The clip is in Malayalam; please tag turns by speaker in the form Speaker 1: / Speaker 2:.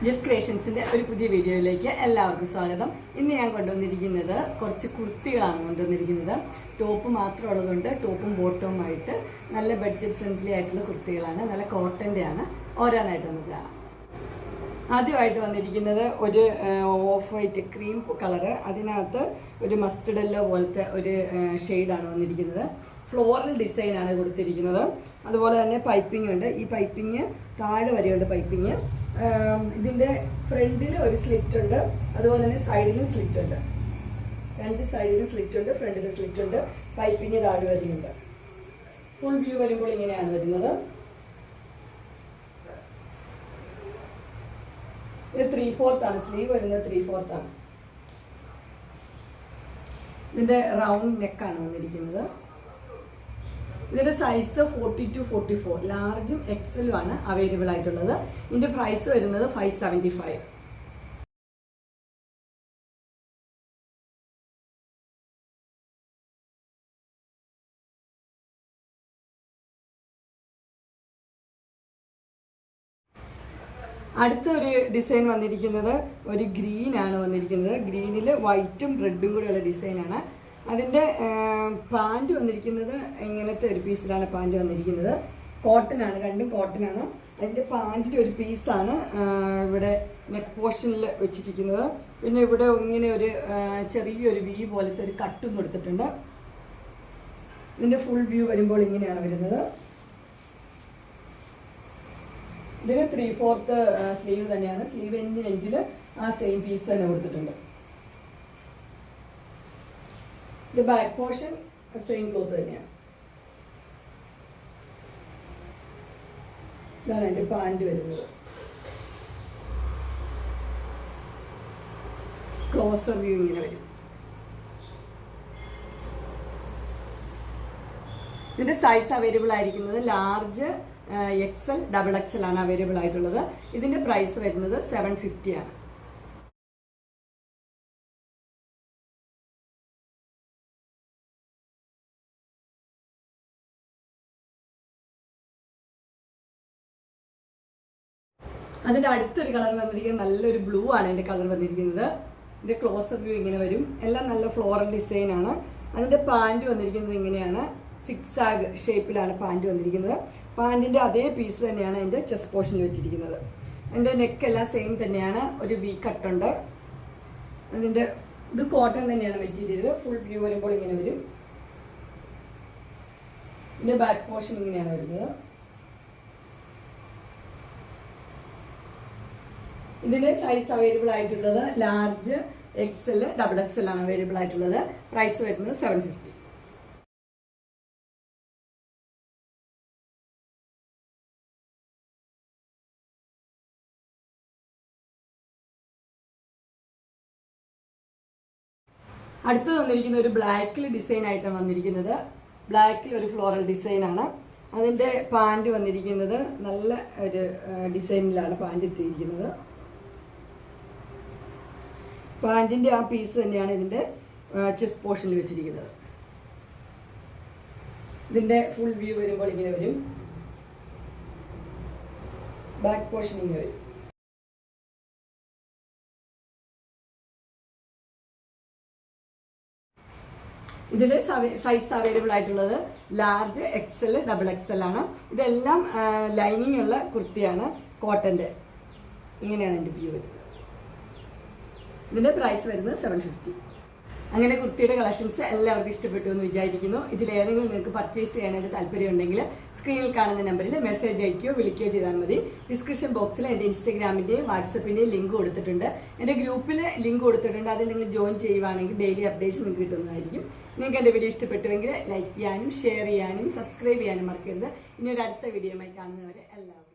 Speaker 1: ജസ്റ്റ് ക്രിയേഷൻസിന്റെ ഒരു പുതിയ വീഡിയോയിലേക്ക് എല്ലാവർക്കും സ്വാഗതം. ഇന്ന് ഞാൻ കൊണ്ടുവന്നിരിക്കുന്നത് കുറച്ച് കുർത്തികളാണ് കൊണ്ടുവന്നിരിക്കുന്നത്. ടോപ്പ് മാത്രം ഉള്ളതുകൊണ്ട് ടോപ്പും ബോട്ടവുമായിട്ട് നല്ല ബഡ്ജറ്റ് ഫ്രണ്ട്ലി ആയിട്ടുള്ള കുർത്തികളാണ്. നല്ല കോട്ടൻ്റെ ആണ്. ഓരോന്നായിട്ട് നമുക്ക് കാണാം. ആദ്യമായിട്ട് വന്നിരിക്കുന്നത് ഒരു ഓഫ് വൈറ്റ് ക്രീം കളറ്, അതിനകത്ത് ഒരു മസ്റ്റർഡ് യെല്ലോ പോലത്തെ ഒരു ഷെയ്ഡാണ് വന്നിരിക്കുന്നത്. ഫ്ലോറൽ ഡിസൈനാണ് കൊടുത്തിരിക്കുന്നത്. അതുപോലെ തന്നെ പൈപ്പിംഗ് ഉണ്ട്. ഈ പൈപ്പിംഗ് താഴെ വരെയുണ്ട് പൈപ്പിംഗ്. ഇതിൻ്റെ ഫ്രണ്ടിൽ ഒരു സ്ലിറ്റ് ഉണ്ട്, അതുപോലെ തന്നെ സൈഡിലും സ്ലിറ്റ് ഉണ്ട്. രണ്ട് സൈഡിലും സ്ലിറ്റ് ഉണ്ട്, ഫ്രണ്ടിലും സ്ലിറ്റ് ഉണ്ട്. പൈപ്പിംഗ് താഴെ വരെയുണ്ട്. ഫുൾ വ്യൂ വരുമ്പോൾ ഇങ്ങനെയാണ് വരുന്നത്. ഇത് 3/4 ആണ്. സ്ലീവ് വരുന്നത് 3/4 ആണ്. ഇതിൻ്റെ റൗണ്ട് നെക്കാണ് വന്നിരിക്കുന്നത്. ഇതിൻ്റെ സൈസ് 40 to 44, ലാർജും എക്സലും ആണ് അവൈലബിൾ ആയിട്ടുള്ളത്. ഇതിൻ്റെ പ്രൈസ് വരുന്നത് 575. അടുത്ത ഒരു ഡിസൈൻ വന്നിരിക്കുന്നത് ഒരു ഗ്രീൻ ആണ് വന്നിരിക്കുന്നത്. ഗ്രീനിൽ വൈറ്റും റെഡും കൂടെയുള്ള ഡിസൈനാണ്. അതിൻ്റെ പാൻറ് വന്നിരിക്കുന്നത് ഇങ്ങനത്തെ ഒരു പീസിലാണ് പാൻറ് വന്നിരിക്കുന്നത്. കോട്ടൺ ആണ്, രണ്ടും കോട്ടൺ ആണ്. അതിൻ്റെ പാൻറ്റിൻ്റെ ഒരു പീസാണ് ഇവിടെ നെക്ക് പോർഷനിൽ വെച്ചിരിക്കുന്നത്. പിന്നെ ഇവിടെ ഇങ്ങനെ ഒരു ചെറിയൊരു വി പോലത്തെ ഒരു കട്ടും കൊടുത്തിട്ടുണ്ട്. ഇതിൻ്റെ ഫുൾ വ്യൂ വരുമ്പോൾ ഇങ്ങനെയാണ് വരുന്നത്. ഇതിന് 3/4 സ്ലീവ് തന്നെയാണ്. സ്ലീവ് എൻഡിൽ ആ സെയിം പീസ് തന്നെ കൊടുത്തിട്ടുണ്ട്. ഇത് ബാക്ക് പോർഷൻ സെയിം ക്ലോത്ത് തന്നെയാണ്. ഇതാണ് എൻ്റെ പാൻറ് വരുന്നത്. ക്ലോസർ വ്യൂ ഇങ്ങനെ വരും. ഇതിൻ്റെ സൈസ് അവൈലബിൾ ആയിരിക്കുന്നത് ലാർജ്, എക്സൽ, ഡബിൾ എക്സൽ ആണ് അവൈലബിൾ ആയിട്ടുള്ളത്. ഇതിൻ്റെ പ്രൈസ് വരുന്നത് 750 ആണ്. അതിൻ്റെ അടുത്തൊരു കളർ വന്നിരിക്കുന്നത് നല്ലൊരു ബ്ലൂ ആണ്. എൻ്റെ കളർ വന്നിരിക്കുന്നത്. ഇതിൻ്റെ ക്ലോസർ വ്യൂ ഇങ്ങനെ വരും. എല്ലാം നല്ല ഫ്ലോറൽ ഡിസൈൻ ആണ്. അതിൻ്റെ പാൻറ് വന്നിരിക്കുന്നത് ഇങ്ങനെയാണ്. 6 ആഗ് ഷേപ്പിലാണ് പാൻറ് വന്നിരിക്കുന്നത്. പാൻറ്റിൻ്റെ അതേ പീസ് തന്നെയാണ് എൻ്റെ ചെസ്റ്റ് പോർഷനിൽ വെച്ചിരിക്കുന്നത്. എൻ്റെ നെക്കെല്ലാം സെയിം തന്നെയാണ്. ഒരു വി കട്ടുണ്ട്. അതിൻ്റെ ഇത് കോട്ടൺ തന്നെയാണ് മെറ്റീരിയൽ. ഫുൾ വ്യൂ വരുമ്പോൾ ഇങ്ങനെ വരും. ഇതിൻ്റെ ബാക്ക് പോർഷൻ ഇങ്ങനെയാണ് വരുന്നത്. ഇതിൻ്റെ സൈസ് അവൈലബിൾ ആയിട്ടുള്ളത് ലാർജ്, എക്സൽ, ഡബിൾ എക്സൽ ആണ് അവൈലബിൾ ആയിട്ടുള്ളത്. പ്രൈസ് വരുന്നത് 750. അടുത്ത് വന്നിരിക്കുന്ന ഒരു ബ്ലാക്കിൽ ഡിസൈൻ ആയിട്ടാണ് വന്നിരിക്കുന്നത്. ബ്ലാക്കിൽ ഒരു ഫ്ലോറൽ ഡിസൈനാണ്. അതിൻ്റെ പാൻറ് വന്നിരിക്കുന്നത് നല്ല ഒരു ഡിസൈനിലാണ് പാൻറ് എത്തിയിരിക്കുന്നത്. പാൻറ്റിൻ്റെ ആ പീസ് തന്നെയാണ് ഇതിൻ്റെ ചെസ്റ്റ് പോർഷനിൽ വെച്ചിരിക്കുന്നത്. ഇതിൻ്റെ ഫുൾ വ്യൂ വരുമ്പോൾ ഇങ്ങനെ വരും. ബാക്ക് പോർഷൻ ഇങ്ങനെ വരും. ഇതിൽ സൈസ് അവൈലബിൾ ആയിട്ടുള്ളത് ലാർജ്, എക്സൽ, ഡബിൾ എക്സൽ ആണ്. ഇതെല്ലാം ലൈനിങ് ഉള്ള കുർത്തിയാണ്, കോട്ടൻ്റെ. ഇങ്ങനെയാണ് എൻ്റെ വ്യൂ വരുന്നത്. ഇതിൻ്റെ പ്രൈസ് വരുന്നത് 750. അങ്ങനെ കുർത്തിയുടെ കളക്ഷൻസ് എല്ലാവർക്കും ഇഷ്ടപ്പെട്ടു എന്ന് വിചാരിക്കുന്നു. ഇതിലേതെങ്കിലും നിങ്ങൾക്ക് പർച്ചേസ് ചെയ്യാനായിട്ട് താല്പര്യമുണ്ടെങ്കിൽ സ്ക്രീനിൽ കാണുന്ന നമ്പറിൽ മെസ്സേജ് അയക്കുകയോ വിളിക്കുകയോ ചെയ്താൽ മതി. ഡിസ്ക്രിപ്ഷൻ ബോക്സിൽ എൻ്റെ ഇൻസ്റ്റാഗ്രാമിൻ്റെയും വാട്സപ്പിൻ്റെയും ലിങ്ക് കൊടുത്തിട്ടുണ്ട്. എൻ്റെ ഗ്രൂപ്പിൽ ലിങ്ക് കൊടുത്തിട്ടുണ്ട്. അതിൽ നിങ്ങൾ ജോയിൻ ചെയ്യുവാണെങ്കിൽ ഡെയിലി അപ്ഡേറ്റ്സ് നിങ്ങൾക്ക് കിട്ടുന്നതായിരിക്കും. നിങ്ങൾക്ക് എൻ്റെ വീഡിയോ ഇഷ്ടപ്പെട്ടുവെങ്കിൽ ലൈക്ക് ചെയ്യാനും ഷെയർ ചെയ്യാനും സബ്സ്ക്രൈബ് ചെയ്യാനും മറക്കരുത്. ഇനി ഒരു അടുത്ത വീഡിയോയുമായി കാണുന്നവരെ എല്ലാവരും